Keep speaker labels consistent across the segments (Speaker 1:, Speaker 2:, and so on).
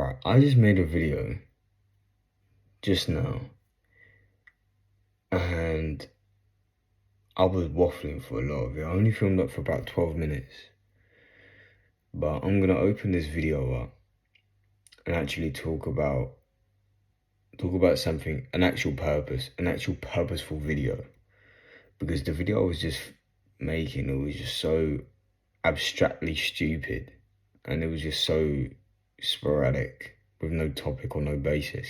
Speaker 1: Right, I just made a video just now and I was waffling for a lot of it. I only filmed up for about 12 minutes. But I'm gonna open this video up and actually talk about something, an actual purposeful video. Because the video I was just making, it was just so abstractly stupid and it was just so sporadic with no topic or no basis.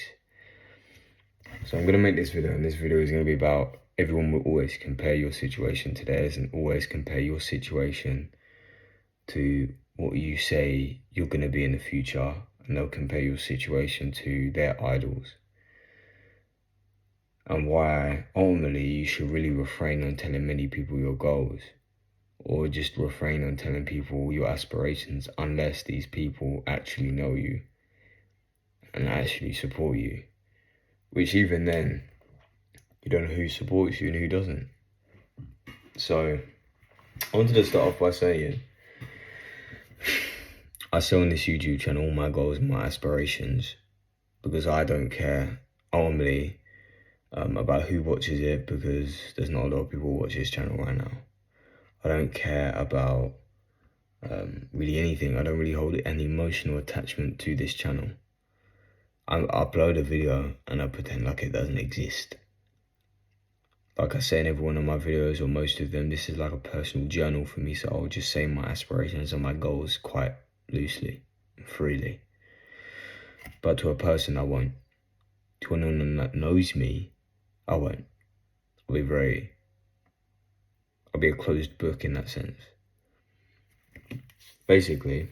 Speaker 1: So I'm going to make this video, and this video is going to be about everyone will always compare your situation to theirs and always compare your situation to what you say you're going to be in the future, and they'll compare your situation to their idols. And why ultimately you should really refrain on telling many people your goals, or just refrain on telling people your aspirations unless these people actually know you and actually support you. Which even then, you don't know who supports you and who doesn't. So I wanted to start off by saying, I say on this YouTube channel all my goals and my aspirations because I don't care ultimately about who watches it, because there's not a lot of people who watch this channel right now. I don't care about really anything. I don't really hold any emotional attachment to this channel. I upload a video and I pretend like it doesn't exist. Like I say in every one of my videos, or most of them, this is like a personal journal for me, so I'll just say my aspirations and my goals quite loosely and freely. But to a person, I won't. To anyone that knows me, I won't. I'll be a closed book in that sense. Basically,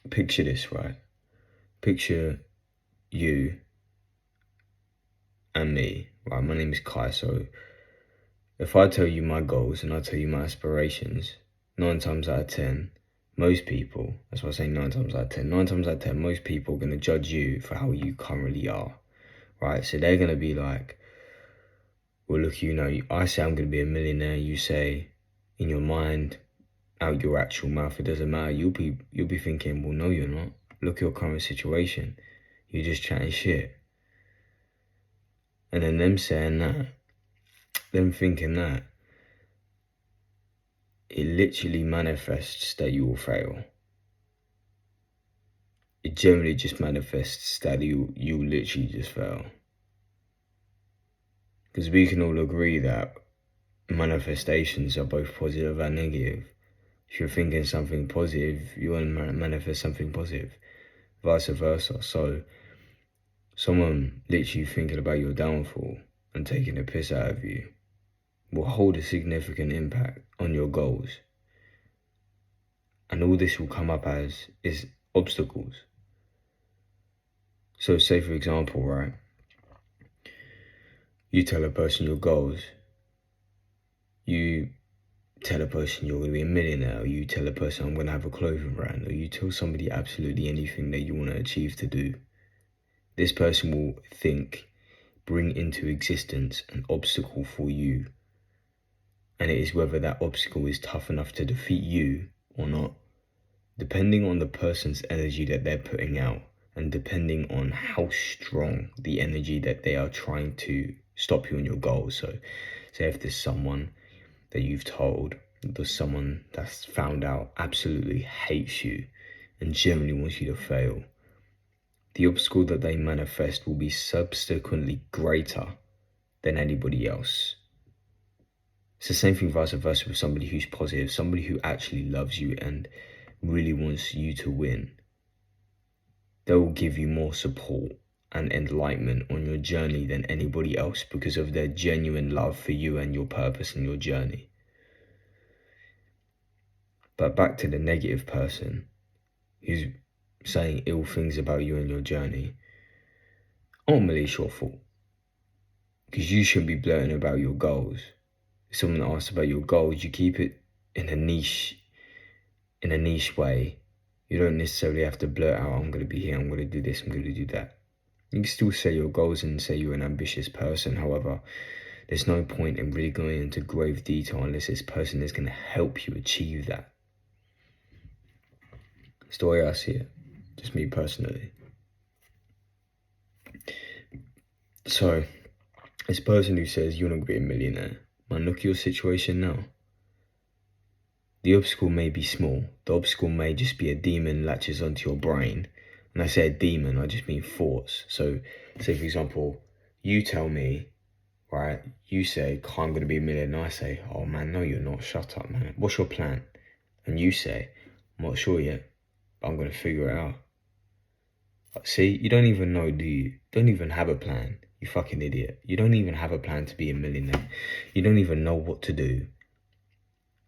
Speaker 1: picture this, right? Picture you and me, right? My name is Kai, so if I tell you my goals and I tell you my aspirations, 9 times out of 10, most people, that's why I say 9 times out of 10, 9 times out of 10, most people are going to judge you for how you currently are, right? So they're going to be like, well, look, I say I'm going to be a millionaire, you say in your mind, out your actual mouth, it doesn't matter. You'll be thinking, well, no, you're not. Look at your current situation. You're just chatting shit. And then them saying that, them thinking that, it literally manifests that you will fail. It generally just manifests that you literally just fail. Because we can all agree that manifestations are both positive and negative. If you're thinking something positive, you want to manifest something positive, vice versa. So someone literally thinking about your downfall and taking a piss out of you will hold a significant impact on your goals. And all this will come up as is obstacles. So say for example, right, you tell a person your goals, you tell a person you're going to be a millionaire, or you tell a person I'm going to have a clothing brand, or you tell somebody absolutely anything that you want to achieve to do. This person will bring into existence an obstacle for you. And it is whether that obstacle is tough enough to defeat you or not, depending on the person's energy that they're putting out, and depending on how strong the energy that they are trying to stop you in your goals. So say if there's someone that you've told, there's someone that's found out absolutely hates you and generally wants you to fail, the obstacle that they manifest will be subsequently greater than anybody else. It's the same thing vice versa with somebody who's positive, somebody who actually loves you and really wants you to win. They will give you more support and enlightenment on your journey than anybody else because of their genuine love for you and your purpose and your journey. But back to the negative person who's saying ill things about you and your journey, ultimately it's your fault. Because you shouldn't be blurting about your goals. If someone asks about your goals, you keep it in a niche way. You don't necessarily have to blurt out, I'm going to be here, I'm going to do this, I'm going to do that. You can still say your goals and say you're an ambitious person. However, there's no point in really going into grave detail unless this person is going to help you achieve that. It's the way I see it, just me personally. So, this person who says you're not going to be a millionaire, man, look at your situation now. The obstacle may be small. The obstacle may just be a demon latches onto your brain. When I say a demon, I just mean thoughts. So, say for example, you tell me, right, you say, I'm going to be a millionaire. I say, oh man, no, you're not. Shut up, man. What's your plan? And you say, I'm not sure yet, but I'm going to figure it out. See, you don't even know, do you? Don't even have a plan. You fucking idiot. You don't even have a plan to be a millionaire. You don't even know what to do.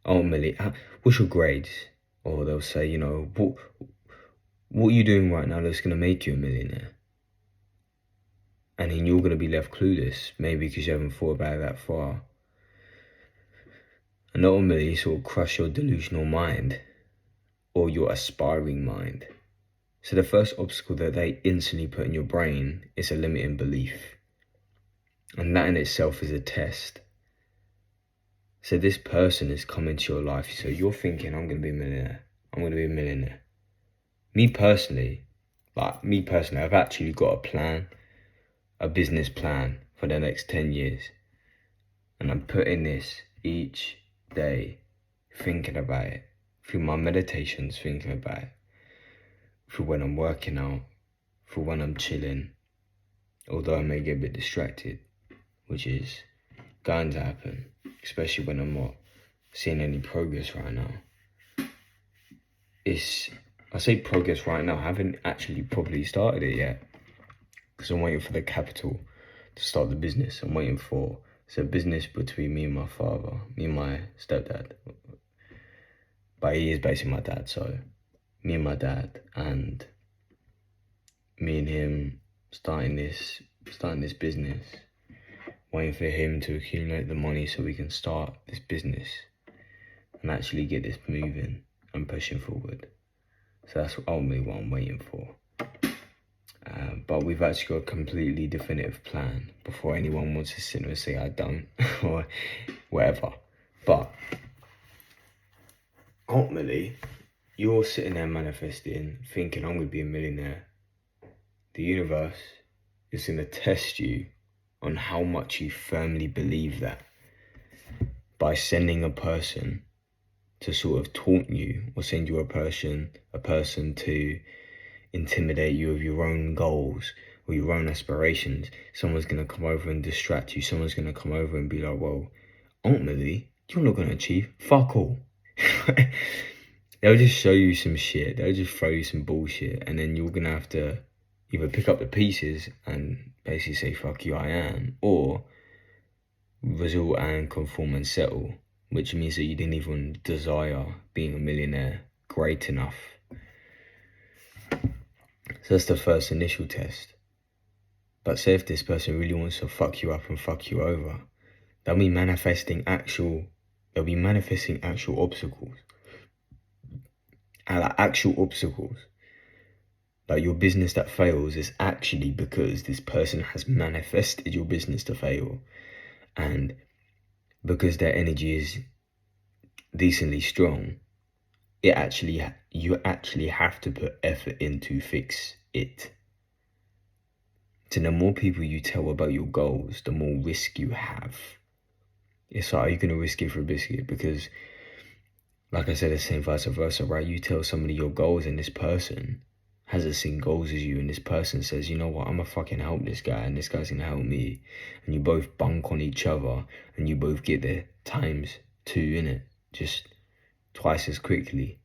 Speaker 1: Ultimately, what's your grades? Or they'll say, you know, what are you doing right now that's going to make you a millionaire? And then you're going to be left clueless, maybe because you haven't thought about it that far. And ultimately, sort of crush your delusional mind or your aspiring mind. So the first obstacle that they instantly put in your brain is a limiting belief. And that in itself is a test. So this person is coming to your life. So you're thinking, I'm going to be a millionaire. I'm going to be a millionaire. Me personally, I've actually got a plan, a business plan for the next 10 years. And I'm putting this each day, thinking about it, through my meditations, thinking about it, through when I'm working out, through when I'm chilling, although I may get a bit distracted, which is going to happen, especially when I'm not seeing any progress right now. I say progress right now, I haven't actually probably started it yet, because I'm waiting for the capital to start the business. I'm waiting for, it's a business between me and my father, me and my stepdad, but he is basically my dad, so me and my dad, and me and him starting this business, waiting for him to accumulate the money so we can start this business and actually get this moving and pushing forward. So that's ultimately what I'm waiting for. But we've actually got a completely definitive plan before anyone wants to sit there and say I don't or whatever. But ultimately, you're sitting there manifesting, thinking I'm going to be a millionaire. The universe is going to test you on how much you firmly believe that by sending a person to sort of taunt you, or send you a person to intimidate you of your own goals or your own aspirations. Someone's going to come over and distract you. Someone's going to come over and be like, well, ultimately, you're not going to achieve fuck all. They'll just show you some shit. They'll just throw you some bullshit. And then you're going to have to either pick up the pieces and basically say, fuck you, I am. Or resort and conform and settle, which means that you didn't even desire being a millionaire great enough. So that's the first initial test. But say if this person really wants to fuck you up and fuck you over, they'll be manifesting actual obstacles. And like actual obstacles. Like your business that fails is actually because this person has manifested your business to fail. And because their energy is decently strong, you actually have to put effort in to fix it. So the more people you tell about your goals, the more risk you have. It's like, are you going to risk it for a biscuit? Because, like I said, it's the same vice versa, right? You tell somebody your goals and this person has the same goals as you, and this person says, you know what, I'm going to fucking help this guy and this guy's going to help me. And you both bunk on each other and you both get there times 2, innit? Just twice as quickly.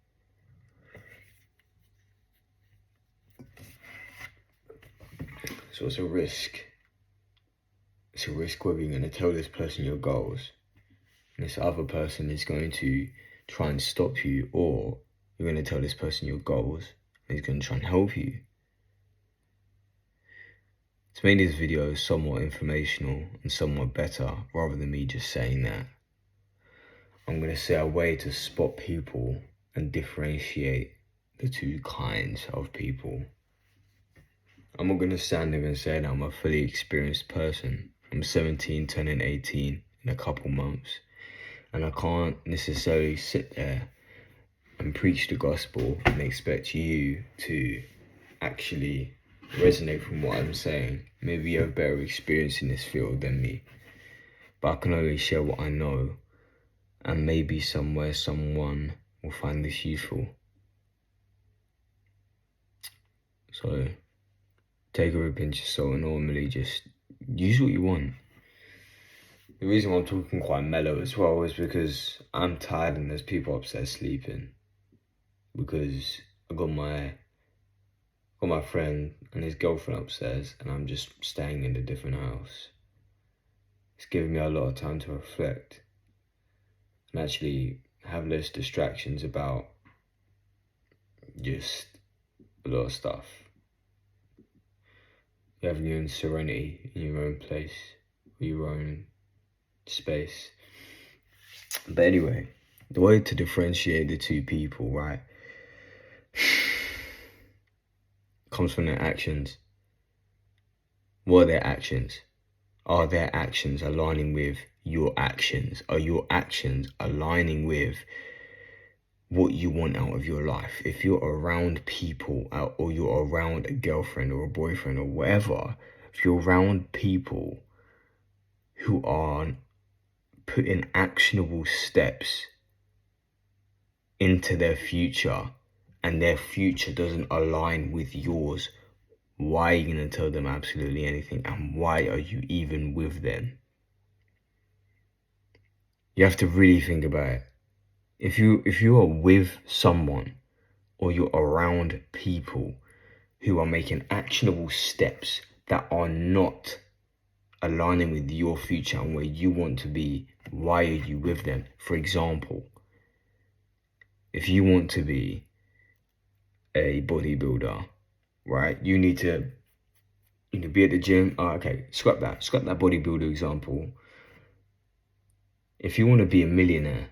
Speaker 1: So it's a risk. It's a risk whether you're going to tell this person your goals and this other person is going to try and stop you, or you're going to tell this person your goals and he's going to try and help you. To make this video somewhat informational and somewhat better, rather than me just saying that, I'm going to say a way to spot people and differentiate the two kinds of people. I'm not going to stand there and say that I'm a fully experienced person. I'm 17, turning 18 in a couple months. And I can't necessarily sit there and preach the gospel and expect you to actually resonate from what I'm saying. Maybe you have better experience in this field than me, but I can only share what I know, and maybe somewhere someone will find this useful. So take it with a pinch of salt and normally just use what you want. The reason why I'm talking quite mellow as well is because I'm tired and there's people upstairs sleeping. Because I got my friend and his girlfriend upstairs and I'm just staying in a different house. It's giving me a lot of time to reflect and actually have less distractions about just a lot of stuff. You have your own serenity in your own place, your own space. But anyway, the way to differentiate the two people, right, comes from their actions. What are their actions? Are their actions aligning with your actions? Are your actions aligning with what you want out of your life? If you're around people or you're around a girlfriend or a boyfriend or whatever, if you're around people who are putting actionable steps into their future and their future doesn't align with yours, why are you going to tell them absolutely anything? And why are you even with them? You have to really think about it. If you are with someone or you're around people who are making actionable steps that are not aligning with your future and where you want to be, why are you with them? For example, if you want to be a bodybuilder, right? You need to be at the gym. Okay, scrap that bodybuilder example. If you want to be a millionaire,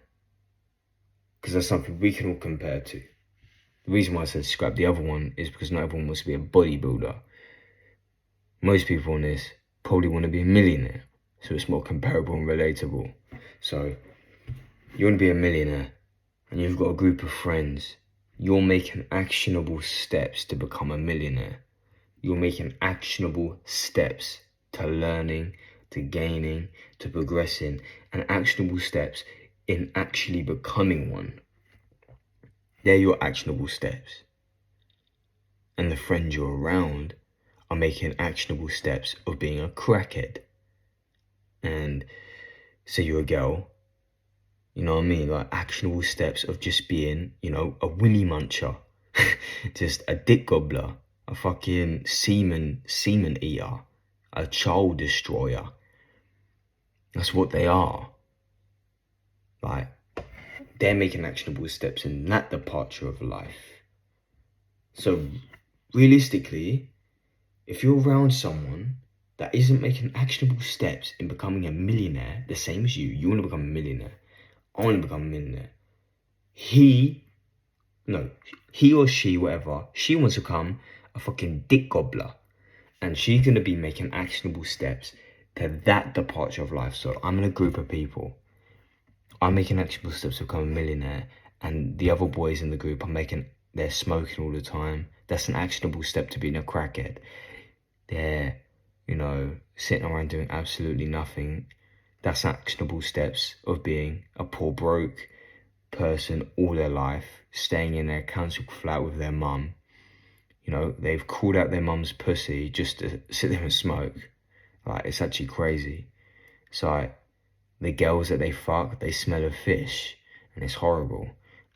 Speaker 1: because that's something we can all compare to. The reason why I said scrap the other one is because not everyone wants to be a bodybuilder. Most people on this probably want to be a millionaire, so it's more comparable and relatable. So you want to be a millionaire and you've got a group of friends. You're making actionable steps to become a millionaire. You're making actionable steps to learning, to gaining, to progressing, and actionable steps in actually becoming one. They're your actionable steps. And the friends you're around are making actionable steps of being a crackhead. And so you're a girl, you know what I mean? Like actionable steps of just being, a willy muncher, just a dick gobbler, a fucking semen eater, a child destroyer. That's what they are. Like, they're making actionable steps in that departure of life. So realistically, if you're around someone that isn't making actionable steps in becoming a millionaire, the same as you want to become a millionaire, I want to become a millionaire. He or she, whatever, she wants to become a fucking dick gobbler. And she's going to be making actionable steps to that departure of life. So I'm in a group of people. I'm making actionable steps to become a millionaire. And the other boys in the group they're smoking all the time. That's an actionable step to being a crackhead. They're, sitting around doing absolutely nothing. That's actionable steps of being a poor broke person all their life, staying in their council flat with their mum. They've called out their mum's pussy just to sit there and smoke. Like, it's actually crazy. It's like, the girls that they fuck, they smell of fish, and it's horrible.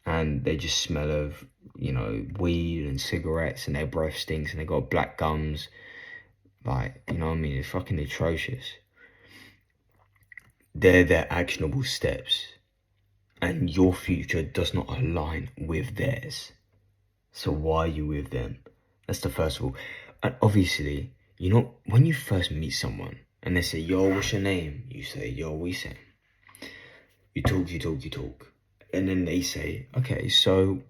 Speaker 1: And they just smell of, weed and cigarettes, and their breath stinks, and they got black gums. Like, you know what I mean? It's fucking atrocious. They're their actionable steps. And your future does not align with theirs. So why are you with them? That's the first of all. And obviously, when you first meet someone and they say, yo, what's your name? You say, yo, we say. You talk. And then they say, okay, so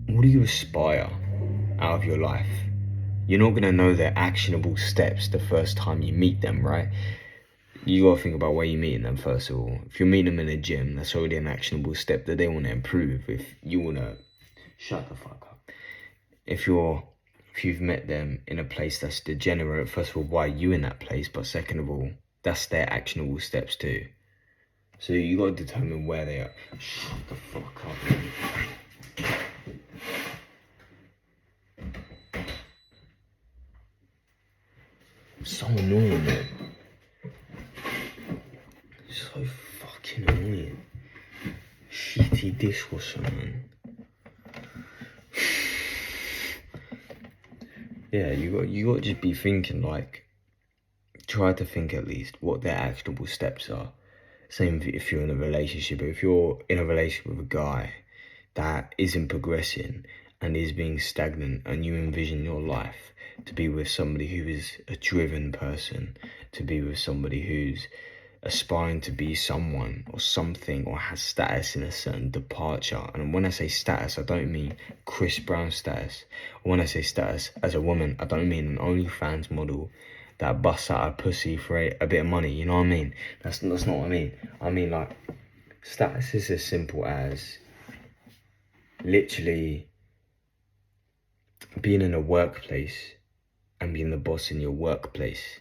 Speaker 1: what do you aspire out of your life? You're not going to know their actionable steps the first time you meet them, right? You got to think about where you're meeting them, first of all. If you're meeting them in a gym, that's already an actionable step that they want to improve. If you want to shut the fuck up. If you're if you've met them in a place that's degenerate, first of all, why are you in that place? But second of all, that's their actionable steps too. So you got to determine where they are. Shut the fuck up, man. So annoying, man. So fucking annoying. Shitty dishwasher, man. Yeah, you got to just be thinking, like, try to think at least what their actionable steps are. Same if you're in a relationship. If you're in a relationship with a guy that isn't progressing and is being stagnant, and you envision your life to be with somebody who is a driven person, to be with somebody who's aspiring to be someone or something, or has status in a certain departure. And when I say status, I don't mean Chris Brown status. When I say status as a woman, I don't mean an OnlyFans model that busts out a pussy for a bit of money. You know what I mean? That's not what I mean. I mean, like, status is as simple as literally being in a workplace and being the boss in your workplace.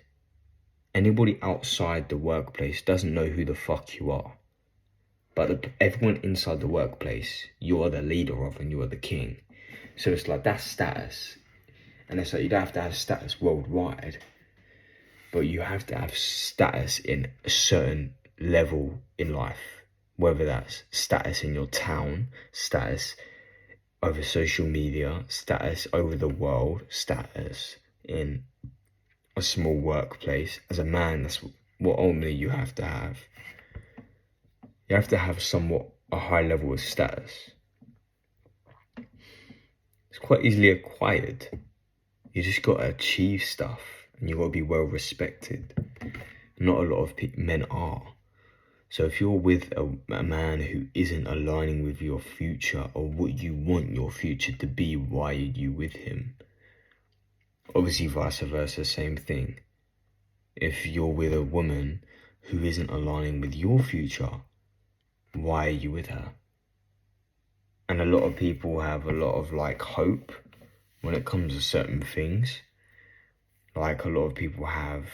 Speaker 1: Anybody outside the workplace doesn't know who the fuck you are. But everyone inside the workplace, you are the leader of, and you are the king. So it's like, that's status. And it's like, you don't have to have status worldwide, but you have to have status in a certain level in life. Whether that's status in your town, status over social media, status over the world, status in a small workplace. As a man, that's what only you have to have. You have to have somewhat a high level of status. It's quite easily acquired. You just got to achieve stuff, and you got to be well respected. Not a lot of men are. So if you're with a man who isn't aligning with your future or what you want your future to be, why are you with him? Obviously, vice versa, same thing. If you're with a woman who isn't aligning with your future, why are you with her? And a lot of people have a lot of like hope when it comes to certain things. Like, a lot of people have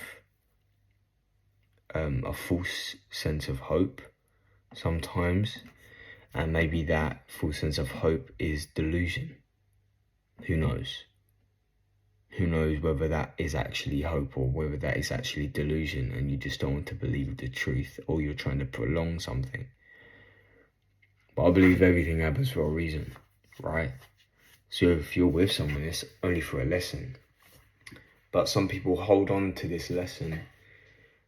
Speaker 1: a false sense of hope sometimes, and maybe that false sense of hope is delusion. Who knows? Who knows whether that is actually hope or whether that is actually delusion, and you just don't want to believe the truth, or you're trying to prolong something. But I believe everything happens for a reason, right? So if you're with someone, it's only for a lesson. But some people hold on to this lesson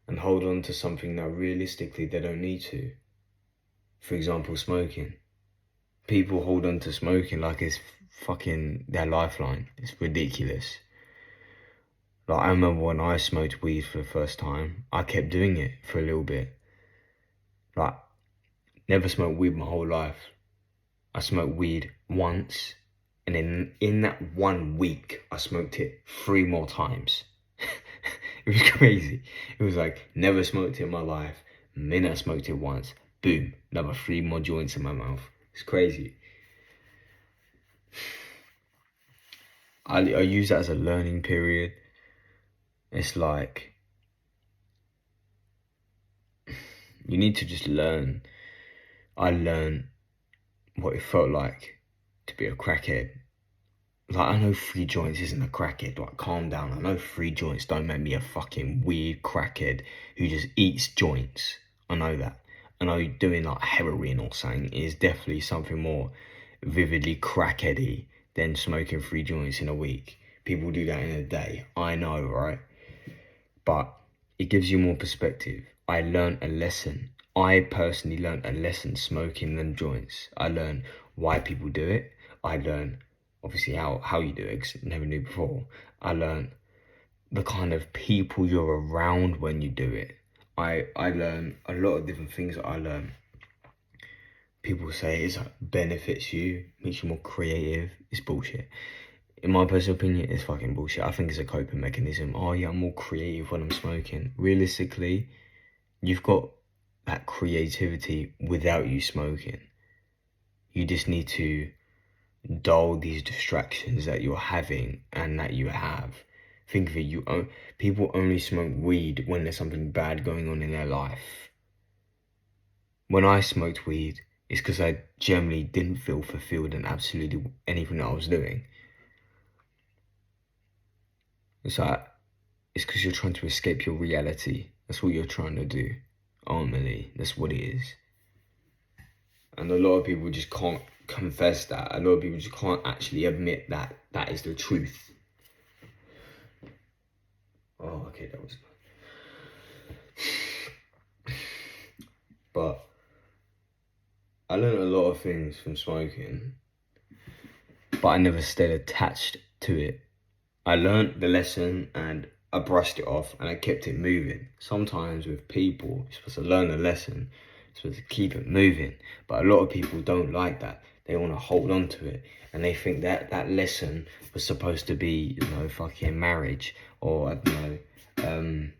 Speaker 1: and hold on to something that realistically they don't need to. For example, smoking. People hold on to smoking like it's fucking their lifeline. It's ridiculous. Like, I remember when I smoked weed for the first time, I kept doing it for a little bit. Like, never smoked weed my whole life. I smoked weed once, and in that 1 week, I smoked it 3 more times. It was crazy. It was like, never smoked it in my life. The minute I smoked it once, boom, another 3 more joints in my mouth. It's crazy. I use that as a learning period. It's like, you need to just learn. I learned what it felt like to be a crackhead. Like, I know 3 joints isn't a crackhead. Like, calm down. I know 3 joints don't make me a fucking weird crackhead who just eats joints. I know that. I know doing like heroin or something is definitely something more vividly crackheady than smoking 3 joints in a week. People do that in a day. I know, right? But it gives you more perspective. I learned a lesson. I personally learned a lesson smoking them joints. I learned why people do it. I learned obviously how you do it, because I never knew before. I learned the kind of people you're around when you do it. I learned a lot of different things that I learned. People say it benefits you, makes you more creative. It's bullshit. In my personal opinion, it's fucking bullshit. I think it's a coping mechanism. Oh yeah, I'm more creative when I'm smoking. Realistically, you've got that creativity without you smoking. You just need to dull these distractions that you're having and that you have. Think of it, people only smoke weed when there's something bad going on in their life. When I smoked weed, it's because I generally didn't feel fulfilled in absolutely anything that I was doing. It's because you're trying to escape your reality. That's what you're trying to do. Ultimately, that's what it is. And a lot of people just can't confess that. A lot of people just can't actually admit that that is the truth. Oh, okay, that was good. But I learned a lot of things from smoking, but I never stayed attached to it. I learned the lesson and I brushed it off and I kept it moving. Sometimes with people, you're supposed to learn a lesson, you're supposed to keep it moving. But a lot of people don't like that. They want to hold on to it. And they think that that lesson was supposed to be, fucking marriage or, I don't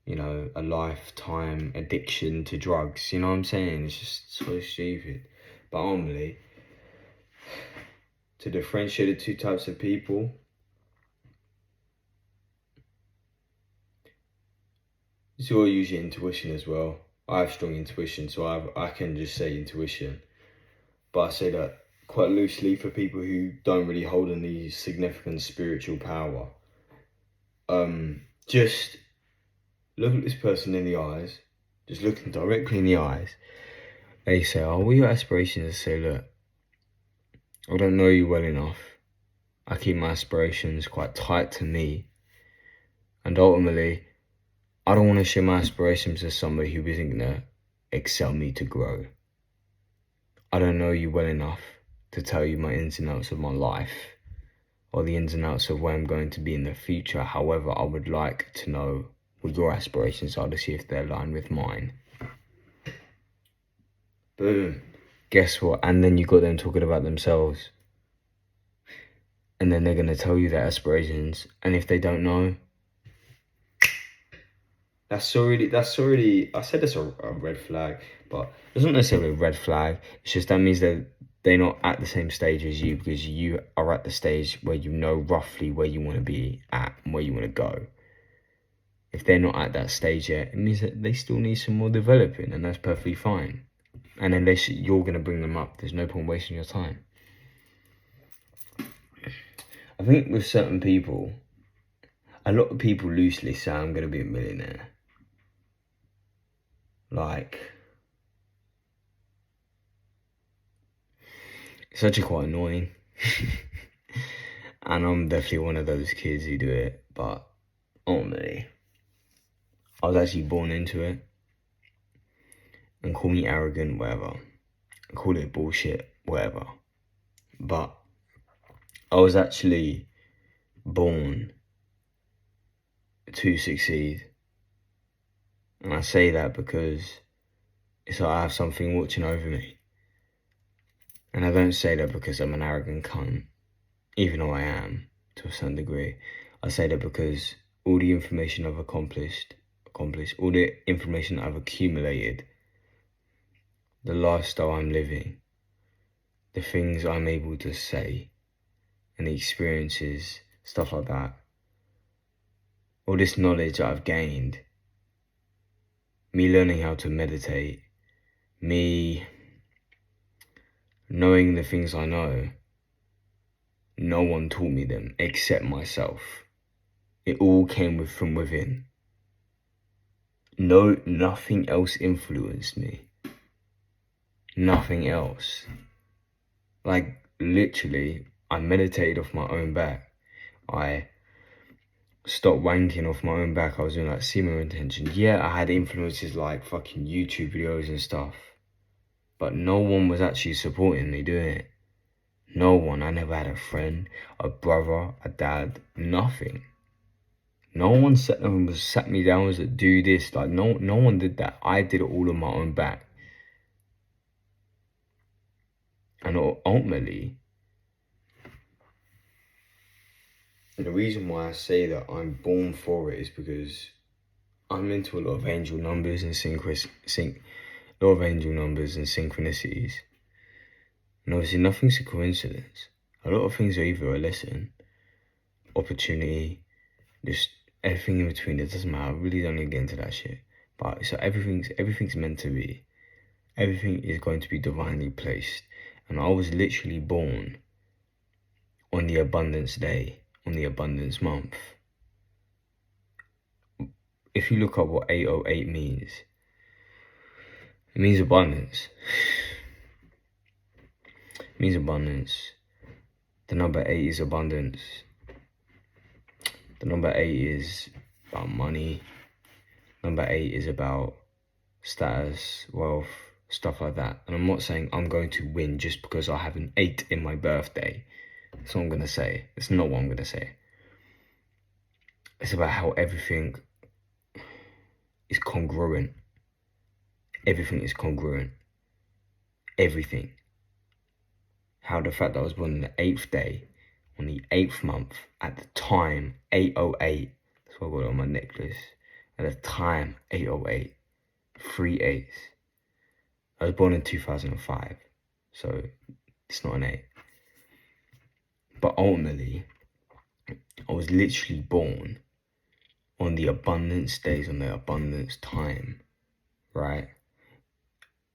Speaker 1: know, a lifetime addiction to drugs. You know what I'm saying? It's just so stupid. But ultimately, to differentiate the two types of people, it's all usually intuition as well. I have strong intuition, so I can just say intuition. But I say that quite loosely for people who don't really hold any significant spiritual power. Just look at this person in the eyes, just looking directly in the eyes. They say, oh, what are your aspirations? I say, look, I don't know you well enough. I keep my aspirations quite tight to me. And ultimately, I don't want to share my aspirations with somebody who isn't going to excel me to grow. I don't know you well enough to tell you my ins and outs of my life or the ins and outs of where I'm going to be in the future. However, I would like to know what your aspirations are to see if they align with mine. Boom. Guess what? And then you got them talking about themselves. And then they're going to tell you their aspirations. And if they don't know, that's already, I said that's a red flag, but it's not necessarily a red flag. It's just that means that they're not at the same stage as you, because you are at the stage where you know roughly where you want to be at and where you want to go. If they're not at that stage yet, it means that they still need some more developing, and that's perfectly fine. And unless you're going to bring them up, there's no point wasting your time. I think with certain people, a lot of people loosely say I'm going to be a millionaire. Like, it's actually quite annoying. And I'm definitely one of those kids who do it, but ultimately, I was actually born into it. And call me arrogant, whatever. Call it bullshit, whatever. But I was actually born to succeed. And I say that because it's like I have something watching over me. And I don't say that because I'm an arrogant cunt, even though I am, to a certain degree. I say that because all the information I've accomplished, all the information I've accumulated, the lifestyle I'm living, the things I'm able to say, and the experiences, stuff like that, all this knowledge that I've gained, me learning how to meditate, me knowing the things I know, no one taught me them except myself. It all came from within. Nothing else influenced me. Nothing else. Like, literally, I meditated off my own back. I stopped wanking off my own back. I was doing like semen retention. Yeah, I had influences like fucking YouTube videos and stuff, but no one was actually supporting me doing it. No one. I never had a friend, a brother, a dad, nothing. No one sat me down and was like, do this. Like, no one did that. I did it all on my own back. And ultimately, the reason why I say that I'm born for it is because I'm into a lot of angel numbers and synchronicities. And obviously nothing's a coincidence. A lot of things are either a lesson, opportunity, just everything in between. It doesn't matter. I really don't need to get into that shit. But so everything's meant to be. Everything is going to be divinely placed. And I was literally born on the abundance day, on the abundance month. If you look up what 808 means, it means abundance. It means abundance. The number 8 is abundance. The number 8 is about money. Number 8 is about status, wealth, stuff like that. And I'm not saying I'm going to win just because I have an 8 in my birthday. That's what I'm going to say. It's not what I'm going to say. It's about how everything is congruent. Everything is congruent. Everything. How the fact that I was born on the 8th day, on the 8th month, at the time, 808. That's what I got it on my necklace. At the time, 808. 3 8s. I was born in 2005. So, it's not an 8. But ultimately, I was literally born on the abundance days, on the abundance time, right?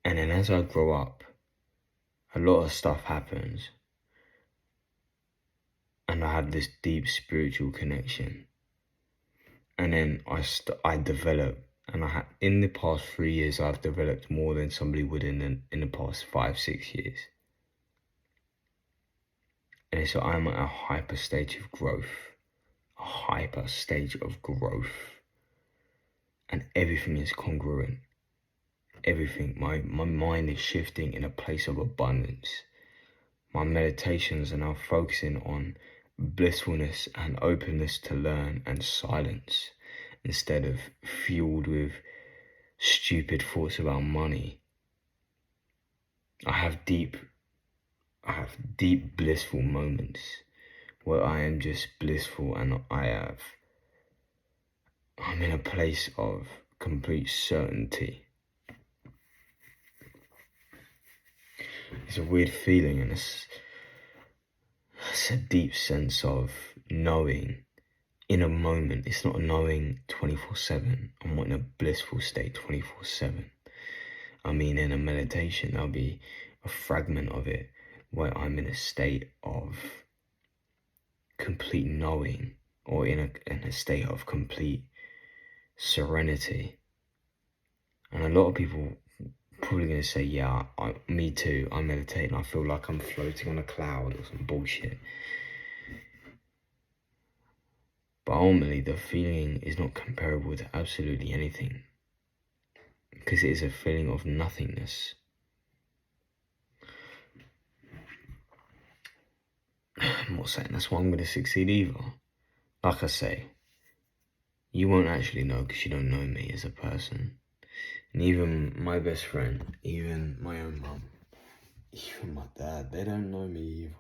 Speaker 1: And then as I grow up, a lot of stuff happens. And I have this deep spiritual connection. And then I develop, and in the past 3 years, I've developed more than somebody would in the past 5-6 years. And so I'm at a hyper stage of growth. A hyper stage of growth. And everything is congruent. Everything. My mind is shifting in a place of abundance. My meditations are now focusing on blissfulness and openness to learn and silence, instead of fueled with stupid thoughts about money. I have deep blissful moments where I am just blissful, and I'm in a place of complete certainty. It's a weird feeling, and it's a deep sense of knowing in a moment. It's not knowing 24/7. I'm not in a blissful state 24/7. I mean, in a meditation, there'll be a fragment of it where I'm in a state of complete knowing, or in a state of complete serenity. And a lot of people probably going to say, yeah, me too, I meditate and I feel like I'm floating on a cloud or some bullshit. But ultimately, the feeling is not comparable to absolutely anything, because it is a feeling of nothingness. I'm not saying that's why I'm going to succeed either. Like I say, you won't actually know because you don't know me as a person. And even my best friend, even my own mum, even my dad, they don't know me either.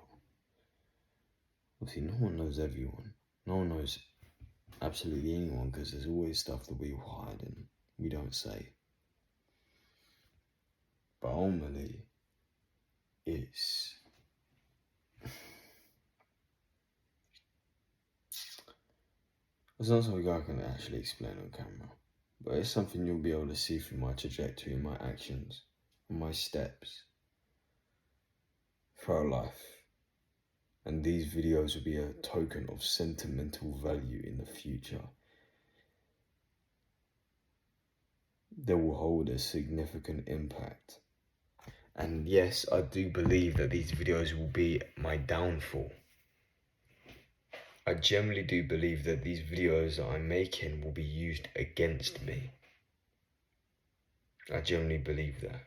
Speaker 1: Obviously, no one knows everyone. No one knows absolutely anyone, because there's always stuff that we hide and we don't say. But ultimately, it's not something I can actually explain on camera, but it's something you'll be able to see through my trajectory, my actions, and my steps for our life. And these videos will be a token of sentimental value in the future. They will hold a significant impact. And yes, I do believe that these videos will be my downfall. I generally do believe that these videos that I'm making will be used against me. I generally believe that.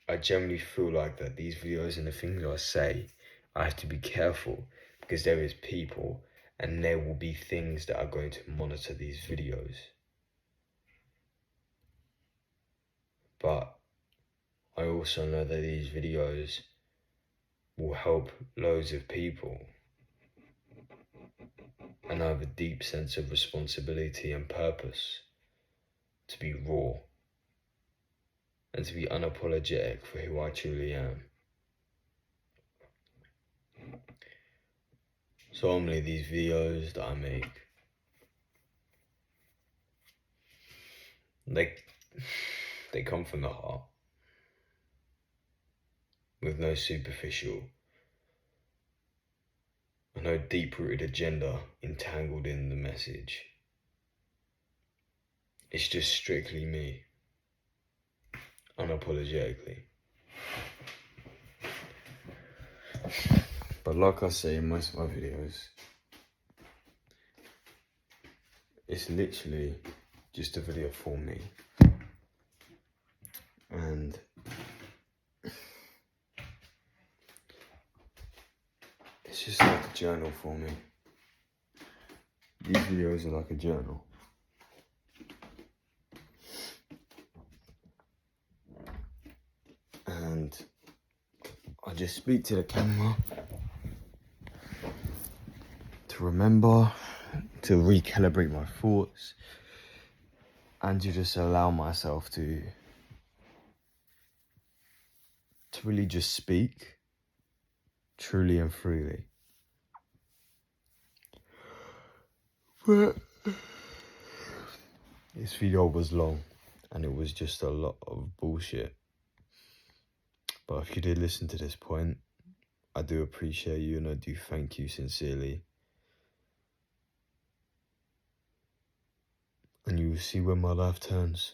Speaker 1: I generally feel like that these videos and the things I say, I have to be careful, because there is people and there will be things that are going to monitor these videos. But I also know that these videos will help loads of people. And I have a deep sense of responsibility and purpose to be raw and to be unapologetic for who I truly am. So normally these videos that I make, they come from the heart, with no superficial, no deep-rooted agenda entangled in the message. It's just strictly me, unapologetically. But like I say in most of my videos, it's literally just a video for me. And it's just like a journal for me. These videos are like a journal. And I just speak to the camera to remember, to recalibrate my thoughts, and to just allow myself to really just speak truly and freely. But this video was long and it was just a lot of bullshit. But if you did listen to this point, I do appreciate you and I do thank you sincerely. And you will see where my life turns.